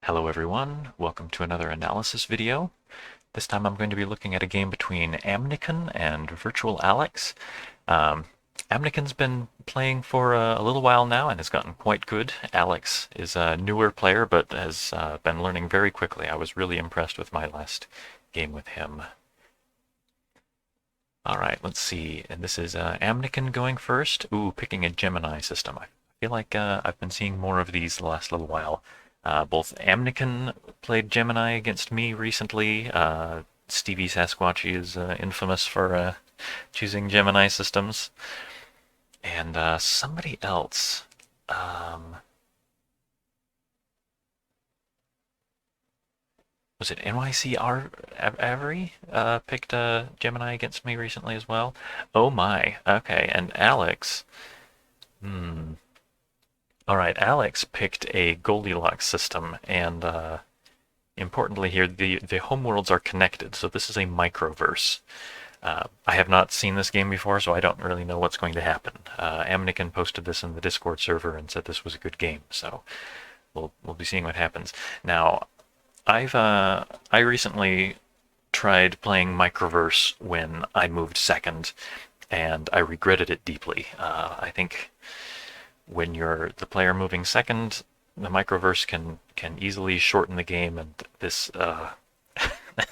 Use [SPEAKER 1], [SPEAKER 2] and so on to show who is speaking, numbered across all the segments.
[SPEAKER 1] Hello everyone, welcome to another analysis video. This time I'm going to be looking at a game between Amnykon and VirtualAlex. Amnykon's been playing for a little while now and has gotten quite good. Alex is a newer player but has been learning very quickly. I was really impressed with my last game with him. Alright, let's see. And this is Amnykon going first. Ooh, picking a Gemini system. I feel like I've been seeing more of these the last little while. Both Amnykon played Gemini against me recently. Stevie Sasquatchy is infamous for choosing Gemini systems. And somebody else. Was it NYC Avery picked Gemini against me recently as well? Oh my. Okay, and Alex. All right, Alex picked a Goldilocks system, and importantly here, the homeworlds are connected, so this is a microverse. I have not seen this game before, so I don't really know what's going to happen. Amnykon posted this in the Discord server and said this was a good game, so we'll be seeing what happens. Now, I recently tried playing microverse when I moved second, and I regretted it deeply. I think when you're the player moving second, the microverse can easily shorten the game, and this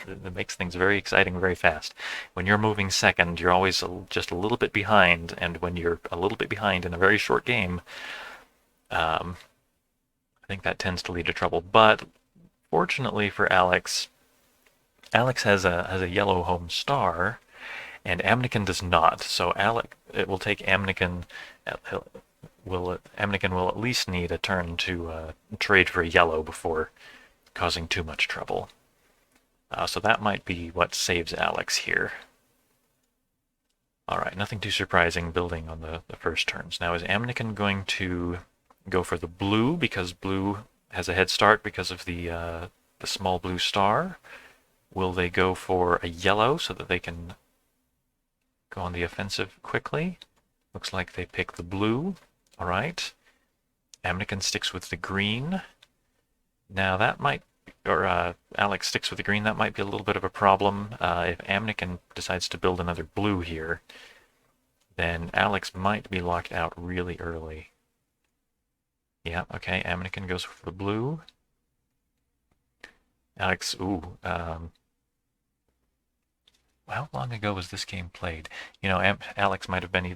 [SPEAKER 1] it makes things very exciting very fast. When you're moving second, you're always just a little bit behind, and when you're a little bit behind in a very short game, I think that tends to lead to trouble. But fortunately for Alex, Alex has a yellow home star, and Amnykon does not. So it will take Amnykon. Amnykon will at least need a turn to trade for a yellow before causing too much trouble. So that might be what saves Alex here. Alright, nothing too surprising building on the first turns. Now is Amnykon going to go for the blue because blue has a head start because of the small blue star? Will they go for a yellow so that they can go on the offensive quickly? Looks like they pick the blue. All right. Amnykon sticks with the green. Now that might, or Alex sticks with the green. That might be a little bit of a problem. If Amnykon decides to build another blue here, then Alex might be locked out really early. Yeah, okay. Amnykon goes for the blue. Alex, ooh. How long ago was this game played? You know, Alex might have been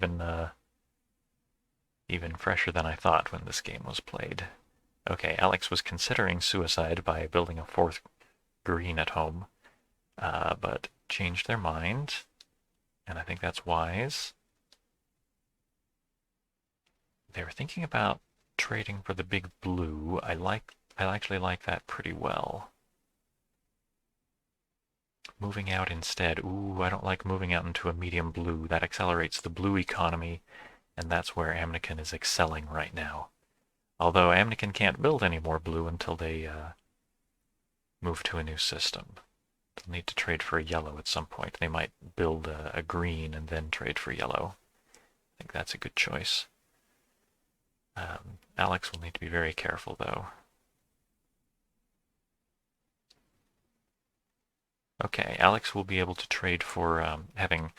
[SPEAKER 1] even fresher than I thought when this game was played. Okay, Alex was considering suicide by building a fourth green at home, but changed their mind, and I think that's wise. They were thinking about trading for the big blue. I actually like that pretty well. Moving out instead. Ooh, I don't like moving out into a medium blue. That accelerates the blue economy, and that's where Amnykon is excelling right now. Although Amnykon can't build any more blue until they move to a new system. They'll need to trade for a yellow at some point. They might build a green and then trade for yellow. I think that's a good choice. Alex will need to be very careful, though. Okay, Alex will be able to trade for having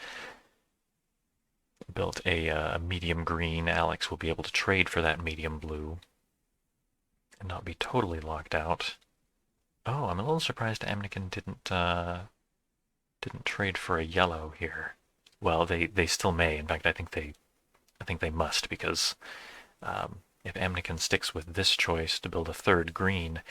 [SPEAKER 1] built a medium green. Alex will be able to trade for that medium blue and not be totally locked out. Oh, I'm a little surprised Amnykon didn't trade for a yellow here. Well, they still may. In fact, I think they must, because if Amnykon sticks with this choice to build a third green,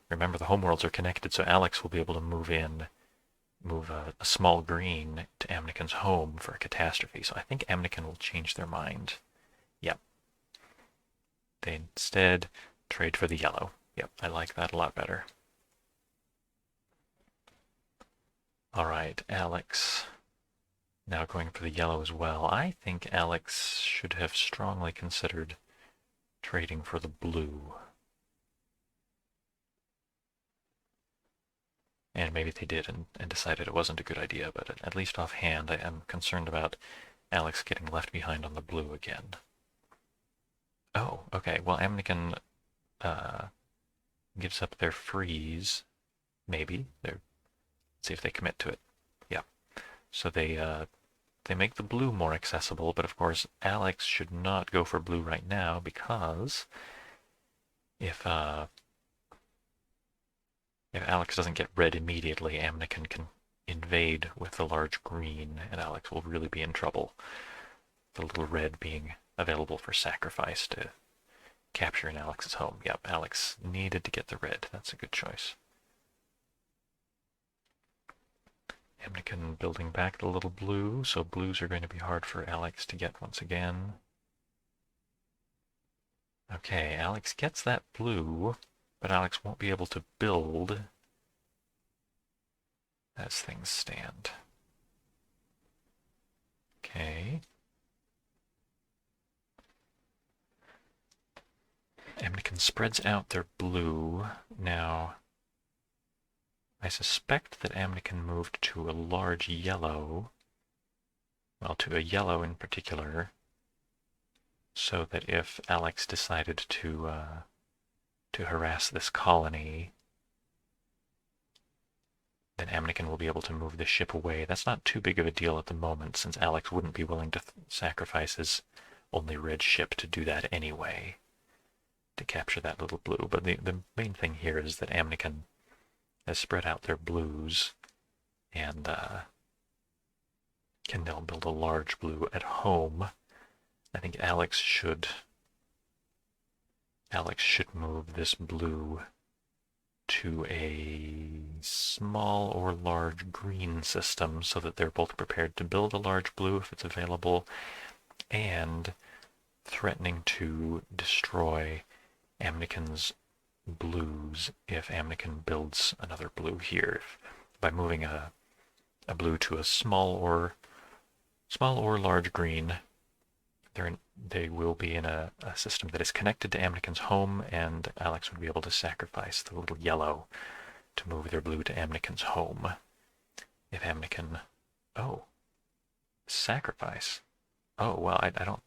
[SPEAKER 1] remember the homeworlds are connected, so Alex will be able to move a small green to Amnykon's home for a catastrophe. So I think Amnykon will change their mind. Yep. They instead trade for the yellow. Yep, I like that a lot better. All right, Alex now going for the yellow as well. I think Alex should have strongly considered trading for the blue. And maybe they did and decided it wasn't a good idea, but at least offhand I am concerned about Alex getting left behind on the blue again. Oh, okay. Well, Amnykon gives up their freeze. Maybe. Let's see if they commit to it. Yeah. So they make the blue more accessible, but of course Alex should not go for blue right now because if Alex doesn't get red immediately, Amnykon can invade with the large green, and Alex will really be in trouble. The little red being available for sacrifice to capture in Alex's home. Yep, Alex needed to get the red. That's a good choice. Amnykon building back the little blue, so blues are going to be hard for Alex to get once again. Okay, Alex gets that blue, but Alex won't be able to build as things stand. Okay. Amnykon spreads out their blue. Now, I suspect that Amnykon moved to a large yellow, well, to a yellow in particular, so that if Alex decided to harass this colony, then Amnykon will be able to move the ship away. That's not too big of a deal at the moment, since Alex wouldn't be willing to sacrifice his only red ship to do that anyway, to capture that little blue. But the main thing here is that Amnykon has spread out their blues and can now build a large blue at home. I think Alex should move this blue to a small or large green system so that they're both prepared to build a large blue if it's available, and threatening to destroy Amnykon's blues if Amnykon builds another blue here. By moving a blue to a small or large green, they will be in a system that is connected to Amnykon's home, and Alex would be able to sacrifice the little yellow to move their blue to Amnykon's home. If Amnykon... Oh. Sacrifice. Oh, well, I don't...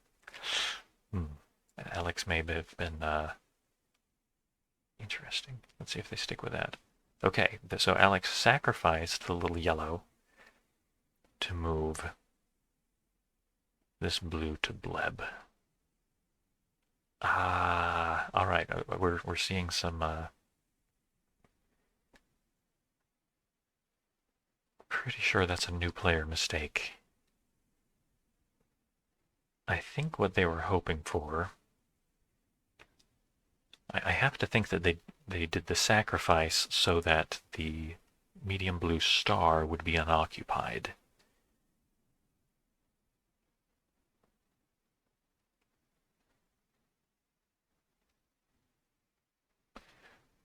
[SPEAKER 1] Alex may have been... Interesting. Let's see if they stick with that. Okay, so Alex sacrificed the little yellow to move this blue to bleb. Ah, all right. We're seeing some pretty sure that's a new player mistake. I think what they were hoping for, I have to think that they did the sacrifice so that the medium blue star would be unoccupied.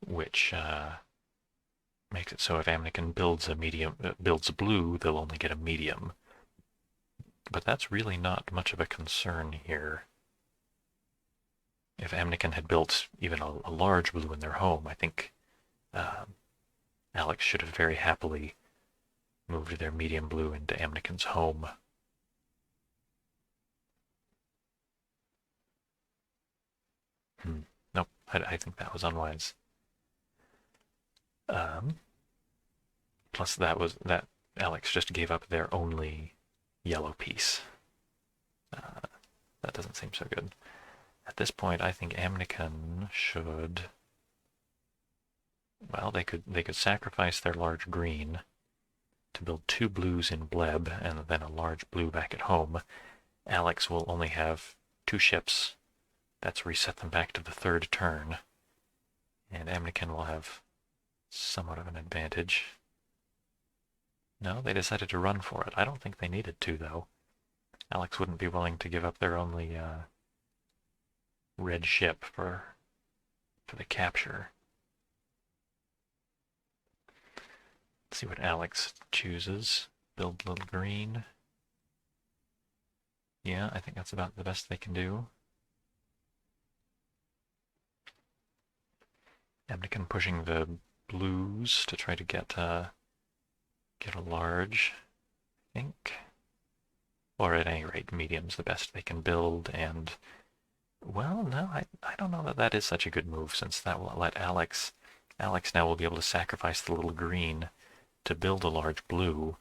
[SPEAKER 1] Which makes it so if Amnykon builds builds blue, they'll only get a medium. But that's really not much of a concern here. If Amnykon had built even a large blue in their home, I think Alex should have very happily moved their medium blue into Amnykon's home. Nope, I think that was unwise. Plus that Alex just gave up their only yellow piece. That doesn't seem so good. At this point, I think Amnykon should... Well, they could sacrifice their large green to build 2 blues in bleb and then a large blue back at home. Alex will only have 2 ships. That's reset them back to the 3rd turn. And Amnykon will have somewhat of an advantage. No, they decided to run for it. I don't think they needed to, though. Alex wouldn't be willing to give up their only red ship for the capture. Let's see what Alex chooses. Build little green. Yeah, I think that's about the best they can do. Amnykon pushing the blues to try to get a large, I think. Or at any rate, medium's the best they can build, and... Well, no, I don't know that is such a good move, since that will let Alex Alex now will be able to sacrifice the little green to build a large blue,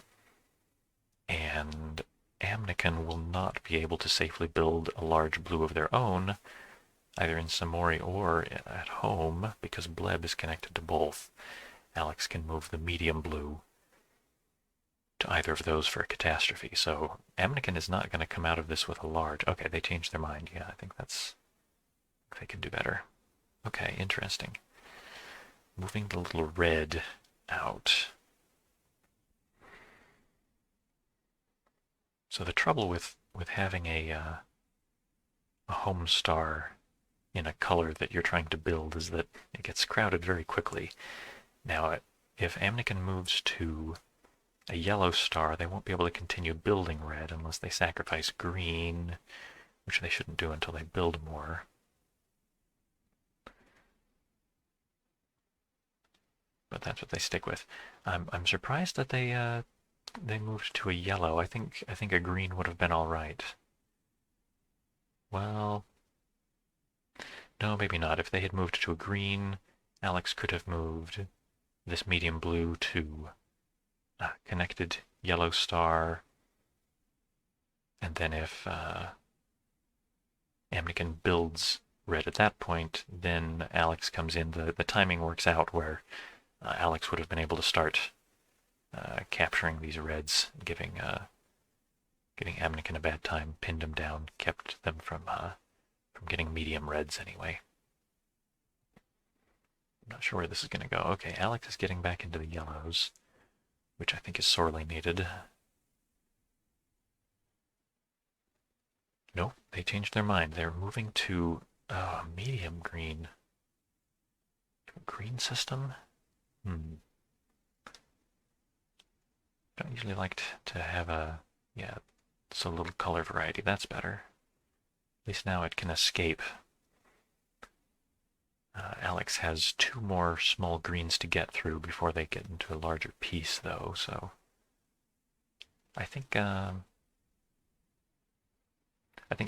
[SPEAKER 1] and Amnykon will not be able to safely build a large blue of their own, either in Samori or at home, because Bleb is connected to both. Alex can move the medium blue to either of those for a catastrophe. So Amnykon is not going to come out of this with a large. Okay, they changed their mind. Yeah, I think they can do better. Okay, interesting. Moving the little red out. So the trouble with having a home star in a color that you're trying to build is that it gets crowded very quickly. Now, if Amnykon moves to a yellow star, they won't be able to continue building red unless they sacrifice green, which they shouldn't do until they build more. But that's what they stick with. I'm surprised that they moved to a yellow. I think a green would have been all right. Well, no, maybe not. If they had moved to a green, Alex could have moved this medium blue to a connected yellow star. And then if Amnykon builds red at that point, then Alex comes in. The timing works out where Alex would have been able to start capturing these reds, giving Amnykon a bad time, pinned him down, kept them from getting medium reds anyway. I'm not sure where this is going to go. Okay, Alex is getting back into the yellows, which I think is sorely needed. Nope, they changed their mind. They're moving to medium green. Green system? I usually like to have it's a little color variety. That's better. At least now it can escape. Alex has 2 more small greens to get through before they get into a larger piece, though. So I think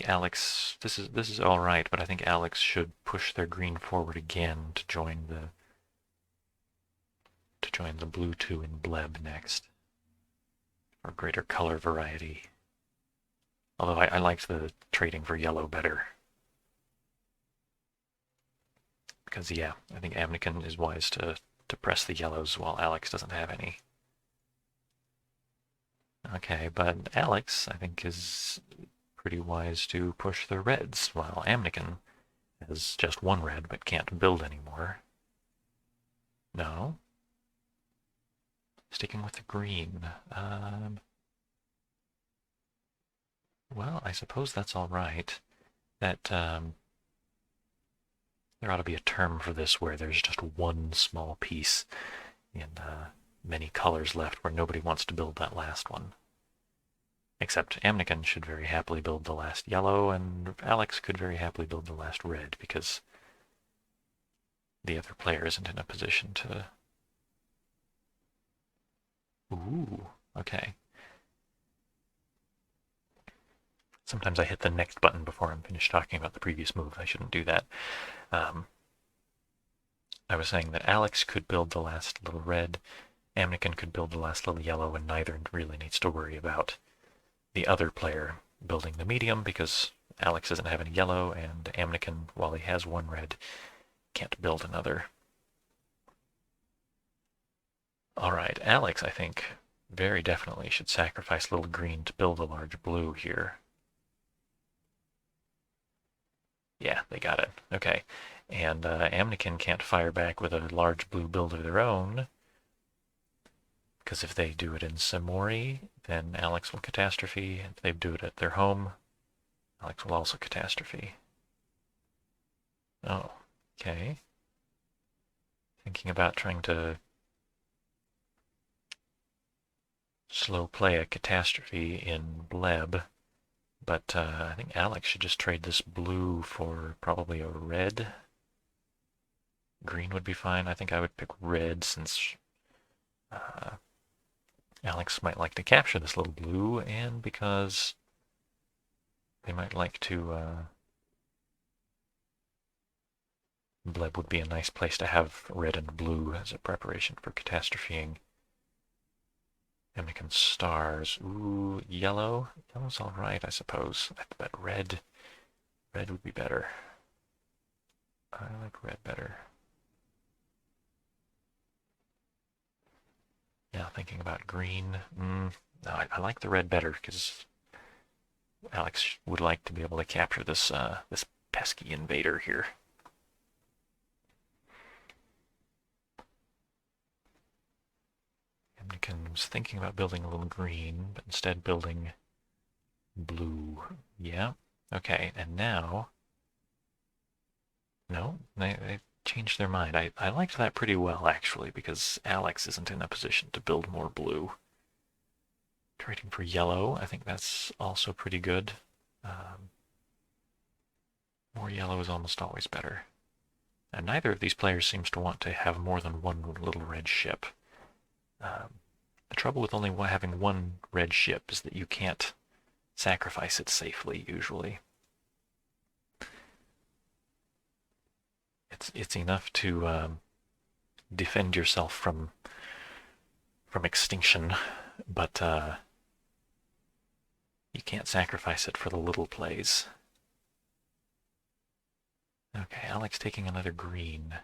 [SPEAKER 1] Alex. This is all right, but I think Alex should push their green forward again to join the blue 2 in Bleb next, for greater color variety. Although I liked the trading for yellow better. Because, yeah, I think Amnykon is wise to press the yellows while Alex doesn't have any. Okay, but Alex, I think, is pretty wise to push the reds, while Amnykon has just 1 red but can't build anymore. No? Sticking with the green. Well, I suppose that's all right. That there ought to be a term for this where there's just 1 small piece in many colors left where nobody wants to build that last one. Except Amnykon should very happily build the last yellow, and Alex could very happily build the last red, because the other player isn't in a position to... Ooh, okay. Sometimes I hit the next button before I'm finished talking about the previous move. I shouldn't do that. I was saying that Alex could build the last little red, Amnykon could build the last little yellow, and neither really needs to worry about the other player building the medium, because Alex doesn't have any yellow, and Amnykon, while he has 1 red, can't build another. Alright, Alex, I think, very definitely should sacrifice little green to build a large blue here. Yeah, they got it. Okay. And Amnykon can't fire back with a large blue build of their own, because if they do it in Samori, then Alex will catastrophe. If they do it at their home, Alex will also catastrophe. Oh, okay. Thinking about trying to slow play a catastrophe in Bleb, but I think Alex should just trade this blue for probably a red. Green would be fine. I think I would pick red, since Alex might like to capture this little blue, and because they might like to Bleb would be a nice place to have red and blue as a preparation for catastropheing. Amnykon stars. Ooh, yellow. Yellow's all right, I suppose. But red would be better. I like red better. Now thinking about green. No, I like the red better because Alex would like to be able to capture this this pesky invader here. Amnykon was thinking about building a little green, but instead building blue. Yeah. Okay, and now... No, they changed their mind. I liked that pretty well, actually, because Alex isn't in a position to build more blue. Trading for yellow, I think that's also pretty good. More yellow is almost always better. And neither of these players seems to want to have more than one little red ship. The trouble with only having one red ship is that you can't sacrifice it safely, usually. It's enough to defend yourself from extinction, but you can't sacrifice it for the little plays. Okay, Alex taking another green.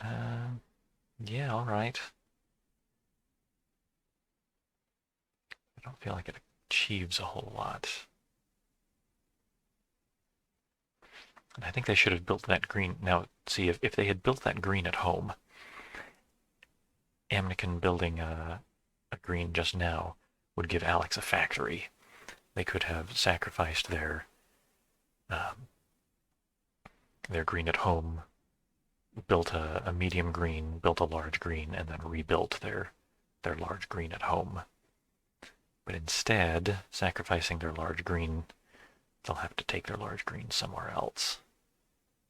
[SPEAKER 1] Yeah, all right. I don't feel like it achieves a whole lot. And I think they should have built that green. Now, see, if they had built that green at home, Amnykon building a green just now would give Alex a factory. They could have sacrificed their green at home, built a medium green, built a large green, and then rebuilt their large green at home. But instead, sacrificing their large green, they'll have to take their large green somewhere else,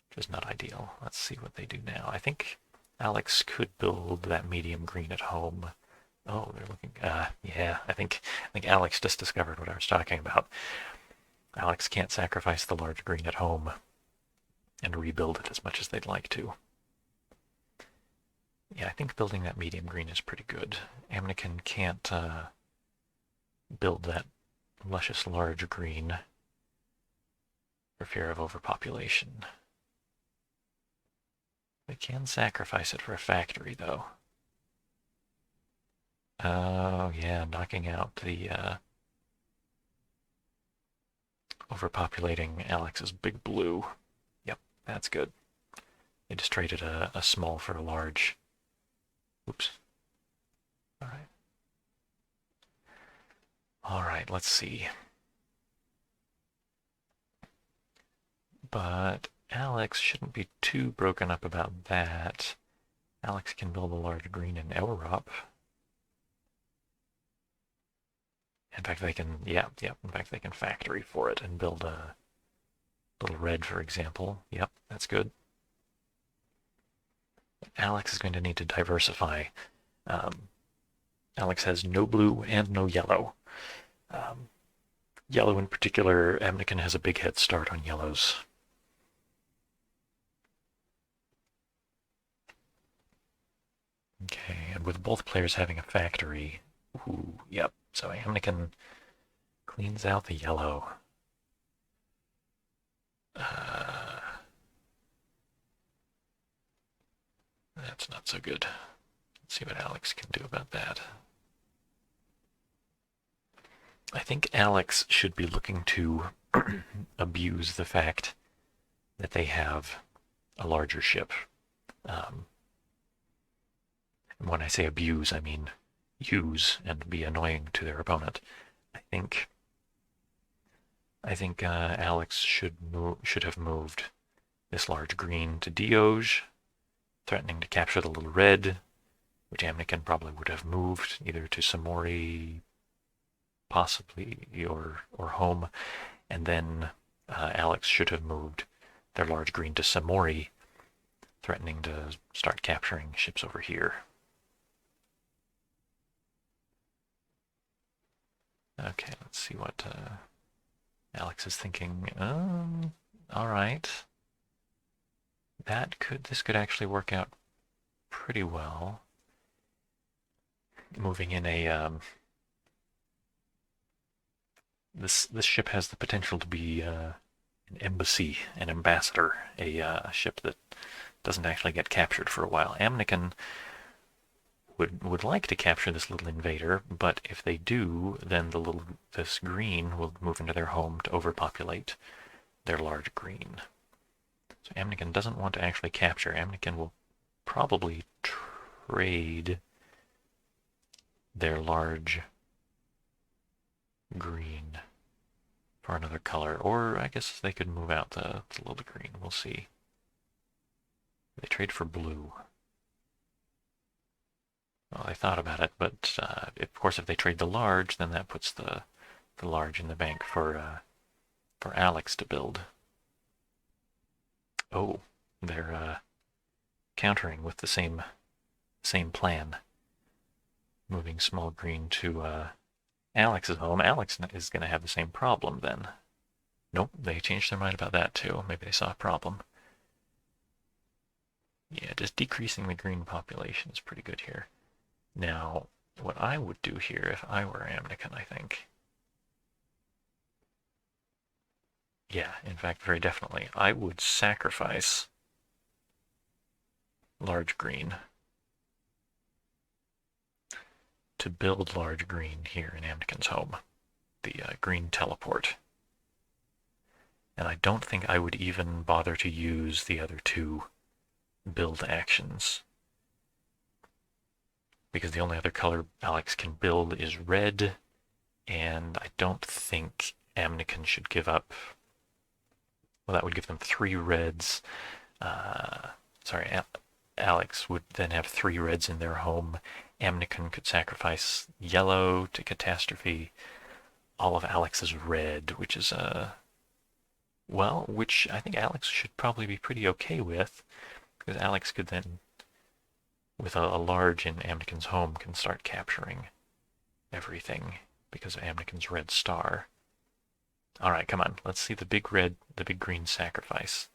[SPEAKER 1] which is not ideal. Let's see what they do now. I think Alex could build that medium green at home. Oh, they're looking... yeah, I think Alex just discovered what I was talking about. Alex can't sacrifice the large green at home and rebuild it as much as they'd like to. Yeah, I think building that medium green is pretty good. Amnykon can't build that luscious large green for fear of overpopulation. They can sacrifice it for a factory, though. Oh, yeah, knocking out the overpopulating Alex's big blue. Yep, that's good. They just traded a small for a large. Oops. All right. All right, let's see. But Alex shouldn't be too broken up about that. Alex can build a large green in Europe. In fact, they can, yeah, in fact, they can factory for it and build a little red, for example. Yep, that's good. Alex is going to need to diversify. Alex has no blue and no yellow. Yellow in particular, Amnykon has a big head start on yellows. Okay, and with both players having a factory, ooh, yep, so Amnykon cleans out the yellow. That's not so good. Let's see what Alex can do about that. I think Alex should be looking to abuse the fact that they have a larger ship. When I say abuse, I mean use and be annoying to their opponent. I think Alex should have moved this large green to Dioge, threatening to capture the little red, which Amnykon probably would have moved either to Samori, possibly, or home, and then Alex should have moved their large green to Samori, threatening to start capturing ships over here. Okay, let's see what Alex is thinking. All right. This could actually work out pretty well. Moving in this ship has the potential to be an embassy, an ambassador, a ship that doesn't actually get captured for a while. Amnykon would like to capture this little invader, but if they do, then this green will move into their home to overpopulate their large green. So Amnykon doesn't want to actually capture. Amnykon will probably trade their large green for another color, or I guess they could move out the little green. We'll see. They trade for blue. Well, I thought about it, but of course, if they trade the large, then that puts the large in the bank for Alex to build. Oh, they're countering with the same plan, moving small green to Alex's home. Alex is going to have the same problem then. Nope, they changed their mind about that too. Maybe they saw a problem. Yeah, just decreasing the green population is pretty good here. Now, what I would do here if I were Amnykon, I think. Yeah, in fact, very definitely. I would sacrifice large green to build large green here in Amnykon's home, the green teleport. And I don't think I would even bother to use the other two build actions, because the only other color Alex can build is red, and I don't think Amnykon should give up. Well, that would give them 3 reds. Sorry, Alex would then have 3 reds in their home. Amnykon could sacrifice yellow to catastrophe all of Alex's red, which is well, which I think Alex should probably be pretty okay with, because Alex could then, with a large in Amnykon's home, can start capturing everything because of Amnykon's red star. All right, come on. Let's see the big green sacrifice.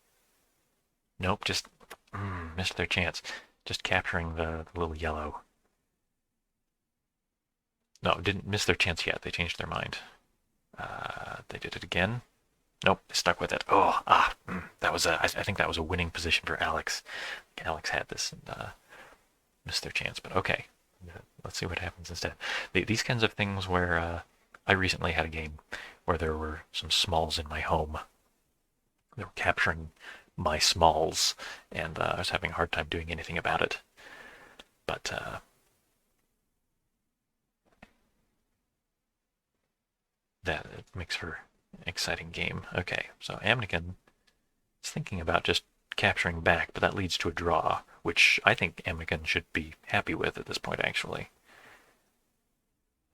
[SPEAKER 1] Nope, just missed their chance. Just capturing the little yellow. No, didn't miss their chance yet. They changed their mind. They did it again. Nope, they stuck with it. That was I think that was a winning position for Alex. Alex had this and missed their chance, but okay. Let's see what happens instead. These kinds of things where I recently had a game where there were some smalls in my home. They were capturing my smalls, and I was having a hard time doing anything about it. But that makes for an exciting game. Okay, so Amnykon is thinking about just capturing back, but that leads to a draw, which I think Amnykon should be happy with at this point, actually.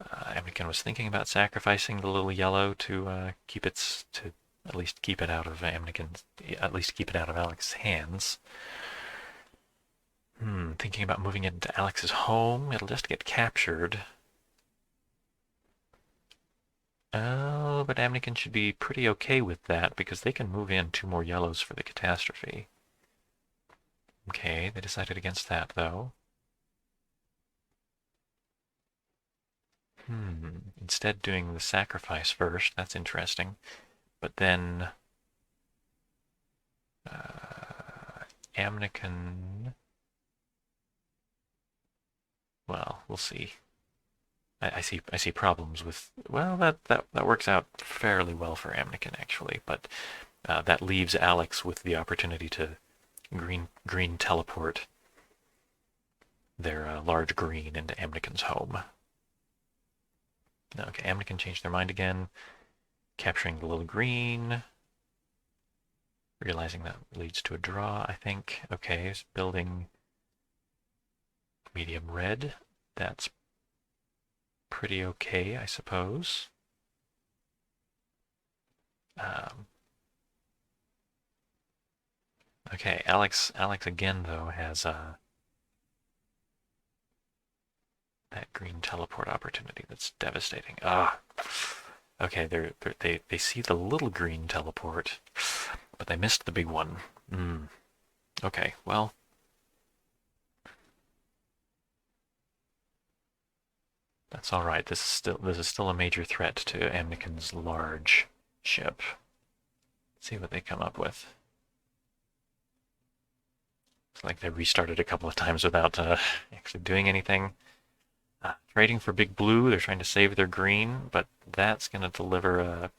[SPEAKER 1] Amnykon was thinking about sacrificing the little yellow to at least keep it out of Alex's hands. Thinking about moving it into Alex's home. It'll just get captured. Oh, but Amnykon should be pretty okay with that because they can move in 2 more yellows for the catastrophe. Okay, they decided against that though. Instead doing the sacrifice first. That's interesting. But then Amnykon. Well, we'll see. I see problems with. Well, that works out fairly well for Amnykon actually, but that leaves Alex with the opportunity to green teleport their large green into Amnykon's home. Okay, Amnykon changed their mind again, capturing the little green, realizing that leads to a draw, I think. Okay, it's building medium red. That's pretty okay, I suppose. Okay, Alex again though has that green teleport opportunity that's devastating. Okay, they see the little green teleport, but they missed the big one. Okay, well, that's all right. This is still a major threat to Amnykon's large ship. Let's see what they come up with. It's like they restarted a couple of times without actually doing anything. Trading for big blue, they're trying to save their green, but that's going to deliver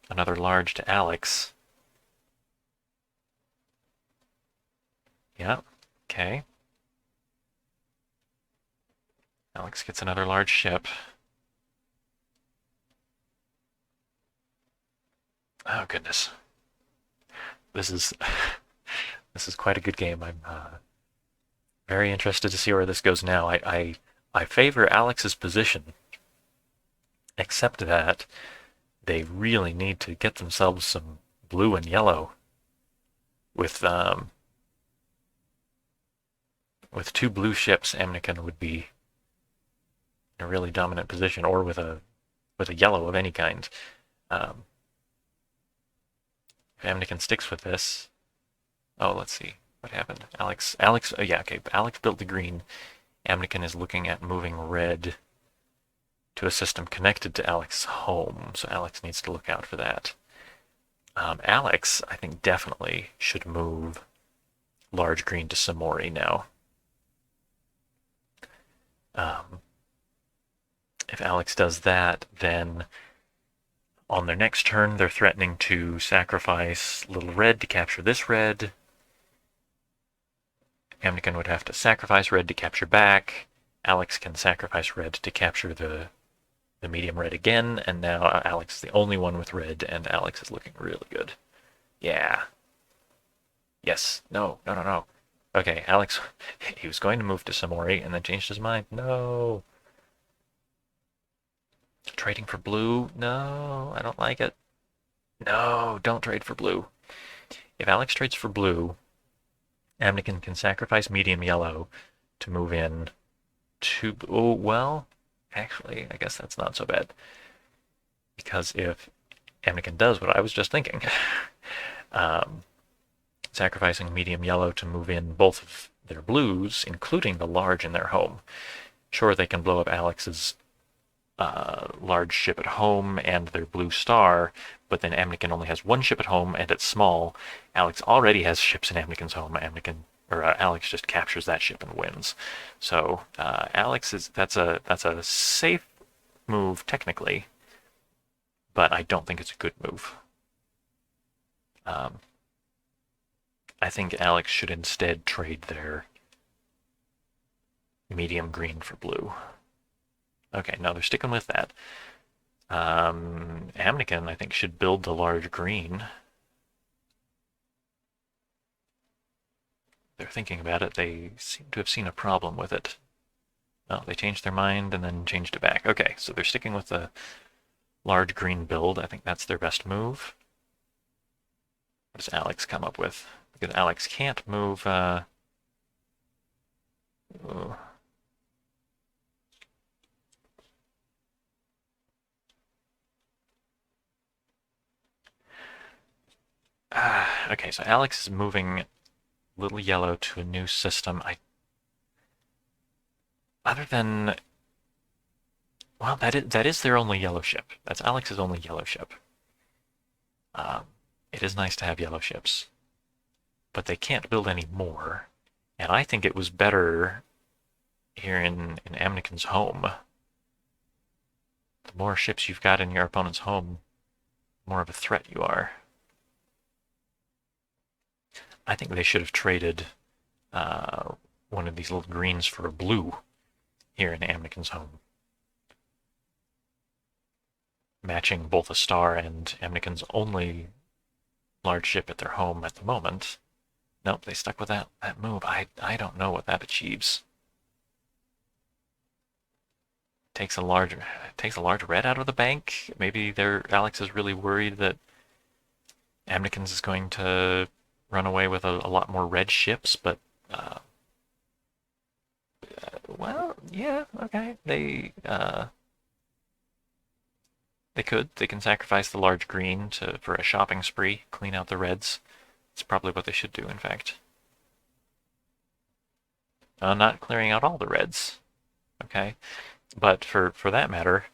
[SPEAKER 1] another large to Alex. Yeah, okay. Alex gets another large ship. Oh goodness, this is this is quite a good game. I'm very interested to see where this goes now. I favor Alex's position, except that they really need to get themselves some blue and yellow with two blue ships. Amnykon would be in a really dominant position, or with a yellow of any kind. Um, if Amnykon sticks with this, oh, let's see what happened. Alex, yeah, okay. Alex built the green. Amnykon is looking at moving red to a system connected to Alex's home, so Alex needs to look out for that. Alex, I think, definitely should move large green to Samori now. Um, if Alex does that, then on their next turn, they're threatening to sacrifice little red to capture this red. Amnykon would have to sacrifice red to capture back. Alex can sacrifice red to capture the medium red again, and now Alex is the only one with red, and Alex is looking really good. Yeah. Yes. No. No. No. No. Okay, Alex, he was going to move to Samori and then changed his mind. No. Trading for blue? No, I don't like it. No, don't trade for blue. If Alex trades for blue, Amnykon can sacrifice medium yellow to move in to. Oh, well, actually, I guess that's not so bad. Because if Amnykon does what I was just thinking, um, sacrificing medium yellow to move in both of their blues, including the large in their home, sure, they can blow up Alex's large ship at home and their blue star, but then Amnykon only has one ship at home and it's small. Alex already has ships in Amnykon's home. Alex just captures that ship and wins. So that's a safe move technically, but I don't think it's a good move. Um, I think Alex should instead trade their medium green for blue. Okay, no, they're sticking with that. Amnykon, I think, should build the large green. They're thinking about it. They seem to have seen a problem with it. Oh, they changed their mind and then changed it back. Okay, so they're sticking with the large green build. I think that's their best move. What does Alex come up with? Because Alex can't move. Okay, so Alex is moving little yellow to a new system. Other than, well, that is their only yellow ship. That's Alex's only yellow ship. Um, it is nice to have yellow ships, but they can't build any more. And I think it was better here in Amnykon's home. The more ships you've got in your opponent's home, the more of a threat you are. I think they should have traded one of these little greens for a blue here in Amnykon's home. Matching both a star and Amnykon's only large ship at their home at the moment. Nope, they stuck with that move. I don't know what that achieves. Takes a large red out of the bank. Maybe Alex is really worried that Amnykon's is going to run away with a lot more red ships, but well, yeah, okay. They can sacrifice the large green for a shopping spree, clean out the reds. It's probably what they should do, in fact. not clearing out all the reds. Okay, but for that matter,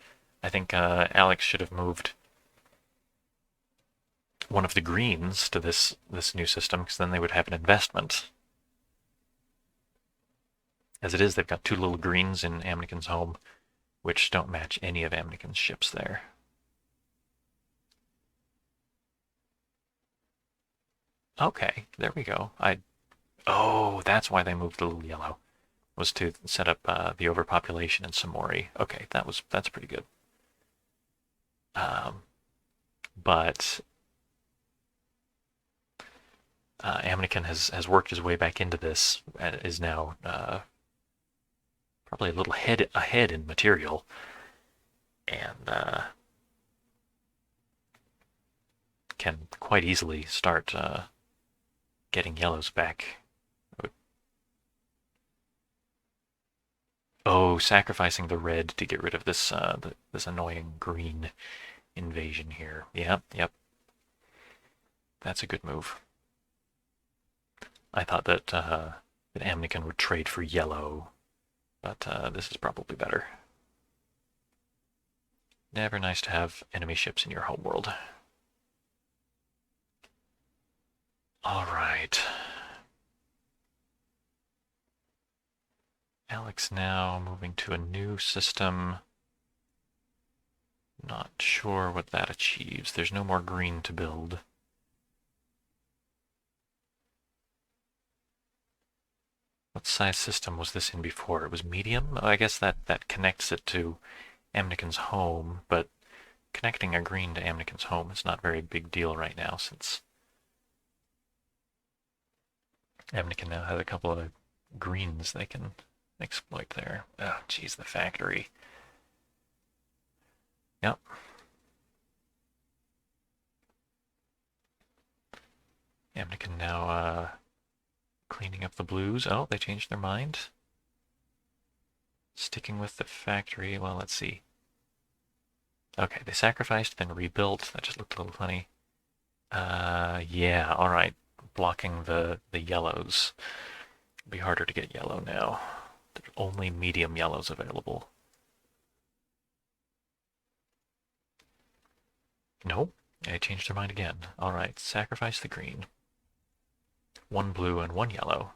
[SPEAKER 1] I think Alex should have moved one of the greens to this new system, because then they would have an investment. As it is, they've got two little greens in Amnykon's home, which don't match any of Amnykon's ships there. Okay, there we go. Oh, that's why they moved the little yellow, was to set up the overpopulation in Samori. Okay, that's pretty good. But Amnykon has worked his way back into this and is now probably a little ahead in material, and can quite easily start getting yellows back. Oh, sacrificing the red to get rid of this this annoying green invasion here. Yep. That's a good move. I thought that that Amnykon would trade for yellow, but this is probably better. Never nice to have enemy ships in your homeworld. All right. Alex now moving to a new system. Not sure what that achieves. There's no more green to build. What size system was this in before? It was medium? I guess that connects it to Amnykon's home, but connecting a green to Amnykon's home is not a very big deal right now, since Amnykon now has a couple of greens they can exploit there. Oh, geez, the factory. Yep. Amnykon now cleaning up the blues. Oh, they changed their mind. Sticking with the factory. Well, let's see. Okay, they sacrificed, then rebuilt. That just looked a little funny. Yeah, all right. Blocking the yellows. It'll be harder to get yellow now. There's only medium yellows available. Nope, they changed their mind again. All right, sacrifice the green. One blue and one yellow.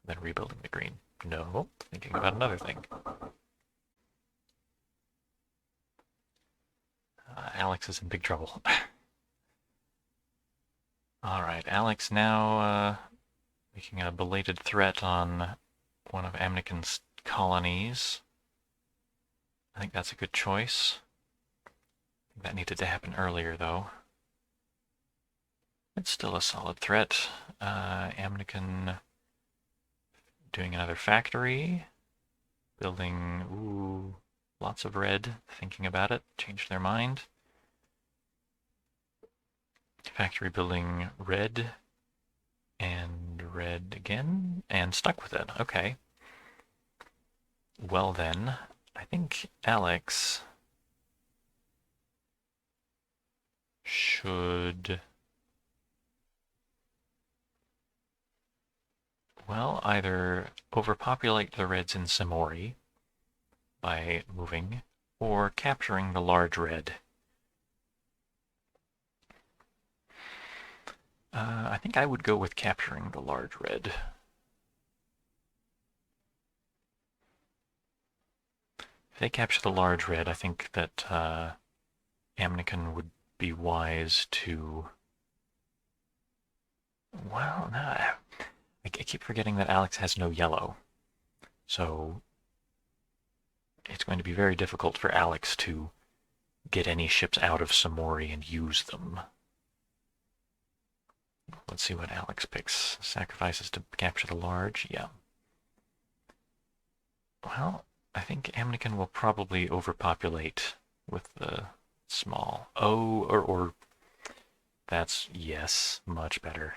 [SPEAKER 1] Then rebuilding the green. No, thinking about another thing. Alex is in big trouble. All right, Alex now making a belated threat on one of Amnykon's colonies. I think that's a good choice. That needed to happen earlier, though. It's still a solid threat. Amnykon doing another factory. Building, ooh, lots of red. Thinking about it, changed their mind. Factory building red and red again, and stuck with it. Okay. Well then, I think Alex should, well, either overpopulate the reds in Samori by moving, or capturing the large red. I think I would go with capturing the large red. If they capture the large red, I think that Amnykon would be wise to... Well, no, I keep forgetting that Alex has no yellow. So it's going to be very difficult for Alex to get any ships out of Samori and use them. Let's see what Alex picks. Sacrifices to capture the large? Yeah. Well, I think Amnykon will probably overpopulate with the small. Oh, or that's, yes, much better.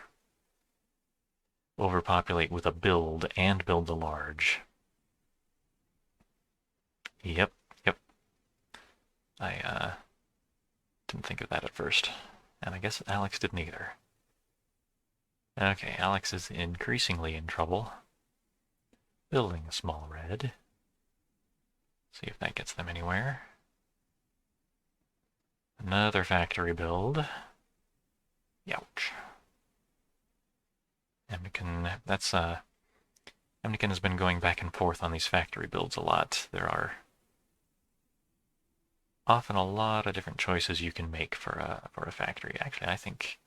[SPEAKER 1] Overpopulate with a build and build the large. Yep. I didn't think of that at first. And I guess Alex didn't either. Okay, Alex is increasingly in trouble. Building a small red. See if that gets them anywhere. Another factory build. Youch. Amnykon, Amnykon has been going back and forth on these factory builds a lot. There are often a lot of different choices you can make for a factory. Actually, I think,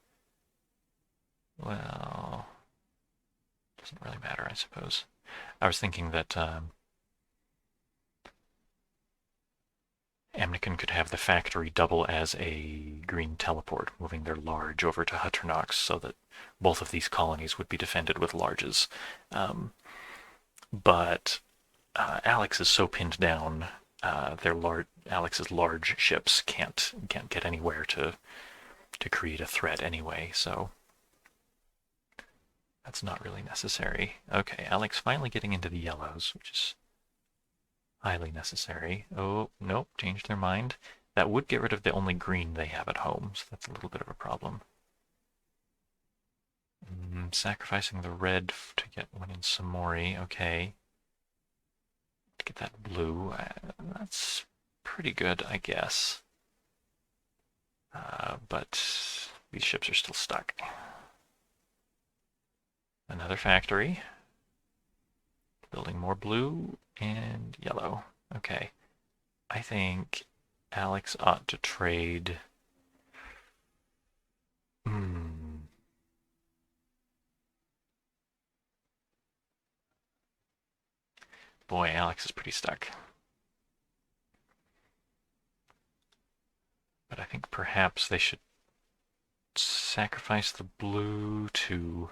[SPEAKER 1] well, doesn't really matter, I suppose. I was thinking that Amnykon could have the factory double as a green teleport, moving their large over to Hutternox so that both of these colonies would be defended with larges. But Alex is so pinned down, Alex's large ships can't get anywhere to create a threat anyway, so that's not really necessary. Okay, Alex finally getting into the yellows, which is highly necessary. Oh, nope, changed their mind. That would get rid of the only green they have at home, so that's a little bit of a problem. Sacrificing the red to get one in Samori, okay. To get that blue, that's pretty good, I guess. But these ships are still stuck. Another factory. Building more blue and yellow. Okay. I think Alex ought to trade... Boy, Alex is pretty stuck. But I think perhaps they should sacrifice the blue to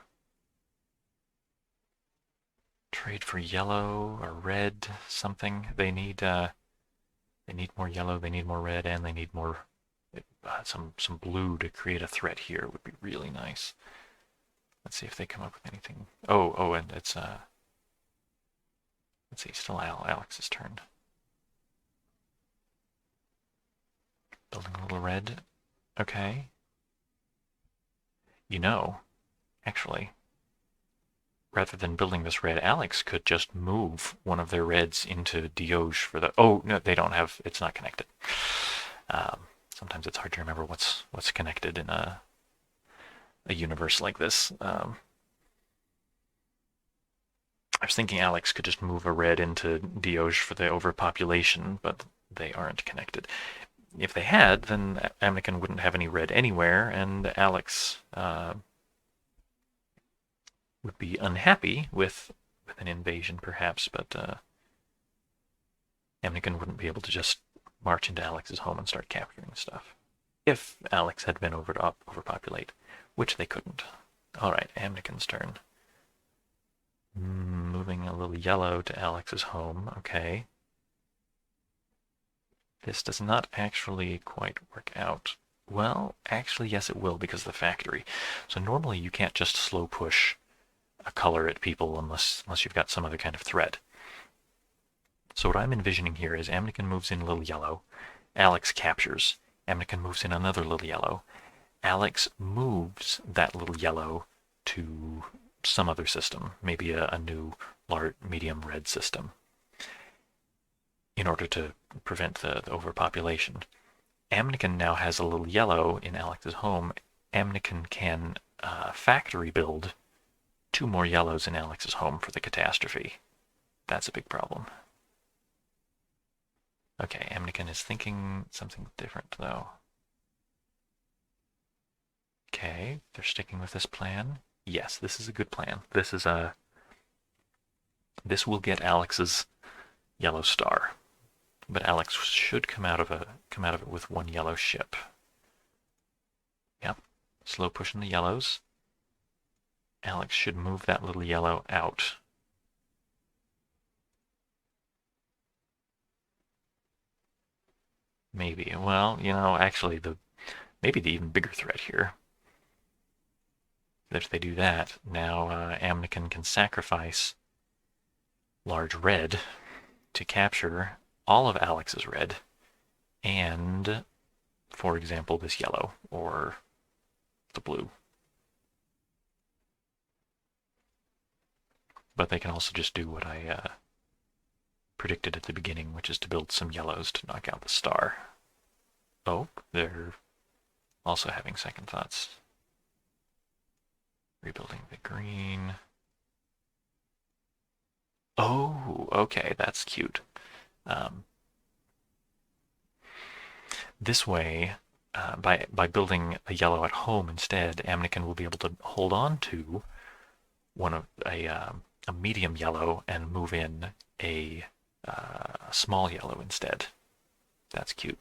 [SPEAKER 1] trade for yellow or red, something. They need more yellow, they need more red, and they need more some blue to create a threat here. It would be really nice. Let's see if they come up with anything. Oh, and it's let's see, still Alex's turn. Building a little red. Okay. You know, actually, rather than building this red, Alex could just move one of their reds into Dioge for the... Oh, no, they don't have... It's not connected. Sometimes it's hard to remember what's connected in a universe like this. I was thinking Alex could just move a red into Dioge for the overpopulation, but they aren't connected. If they had, then Amnykon wouldn't have any red anywhere, and Alex would be unhappy with an invasion, perhaps, but Amnykon wouldn't be able to just march into Alex's home and start capturing stuff. If Alex had been over to overpopulate, which they couldn't. All right, Amnykon's turn. Moving a little yellow to Alex's home, okay. This does not actually quite work out. Well, actually, yes, it will because of the factory. So normally you can't just slow push a color at people unless you've got some other kind of threat. So what I'm envisioning here is Amnykon moves in a little yellow, Alex captures, Amnykon moves in another little yellow, Alex moves that little yellow to some other system, maybe a new large medium red system, in order to prevent the overpopulation. Amnykon now has a little yellow in Alex's home. Amnykon can factory build 2 more yellows in Alex's home for the catastrophe. That's a big problem. Okay, Amnykon is thinking something different, though. Okay, they're sticking with this plan. Yes, this is a good plan. This will get Alex's yellow star. But Alex should come out of it with 1 yellow ship. Yep, slow pushing the yellows. Alex should move that little yellow out. Maybe. Well, actually, maybe the even bigger threat here. If they do that, now Amnykon can sacrifice large red to capture all of Alex's red and, for example, this yellow or the blue. but they can also just do what I predicted at the beginning, which is to build some yellows to knock out the star. Oh, they're also having second thoughts. Rebuilding the green. Oh, okay, that's cute. This way, by building a yellow at home instead, Amnykon will be able to hold on to one of a medium yellow and move in a small yellow instead. That's cute.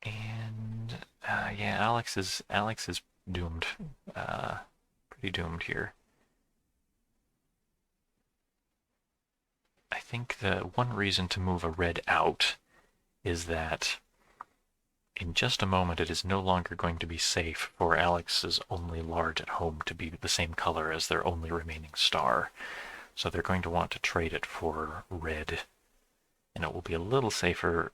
[SPEAKER 1] And yeah, Alex is doomed, pretty doomed here. I think the one reason to move a red out is that in just a moment it is no longer going to be safe for Alex's only large at home to be the same color as their only remaining star. So they're going to want to trade it for red, and it will be a little safer.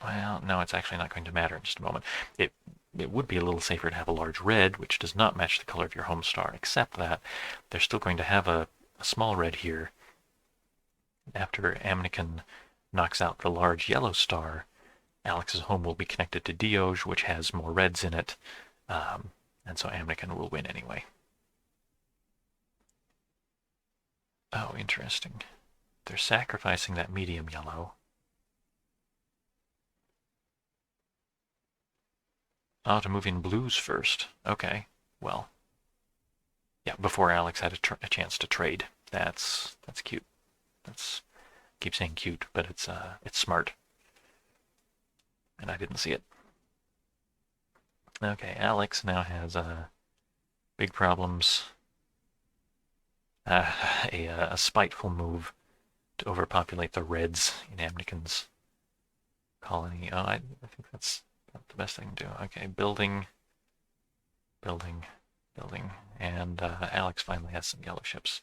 [SPEAKER 1] Well, no, it's actually not going to matter in just a moment. It would be a little safer to have a large red, which does not match the color of your home star, except that they're still going to have a small red here. After Amnykon knocks out the large yellow star, Alex's home will be connected to Dioj, which has more reds in it, and so Amnykon will win anyway. Oh, interesting. They're sacrificing that medium yellow. Oh, to move in blues first. Okay, well, yeah, before Alex had a chance to trade. That's cute. That's keep saying cute, but it's smart, and I didn't see it. Okay, Alex now has big problems. A spiteful move to overpopulate the reds in Amnykon's colony. Oh, I think that's not the best I can do. Okay, building, building, building, and Alex finally has some yellow ships.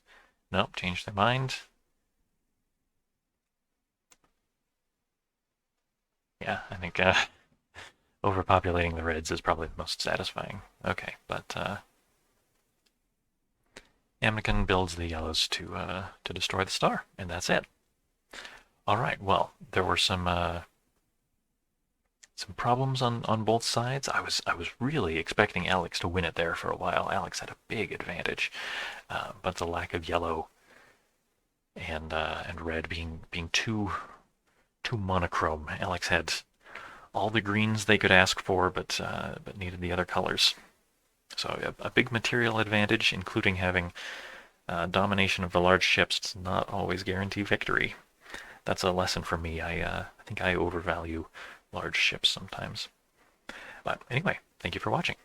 [SPEAKER 1] Nope, changed their mind. Yeah, I think overpopulating the reds is probably the most satisfying. Okay, but Amnykon builds the yellows to destroy the star, and that's it. All right. Well, there were some problems on both sides. I was really expecting Alex to win it there for a while. Alex had a big advantage, but the lack of yellow and red being too monochrome. Alex had all the greens they could ask for, but needed the other colors. So a big material advantage, including having domination of the large ships, does not always guarantee victory. That's a lesson for me. I think I overvalue large ships sometimes. But anyway, thank you for watching.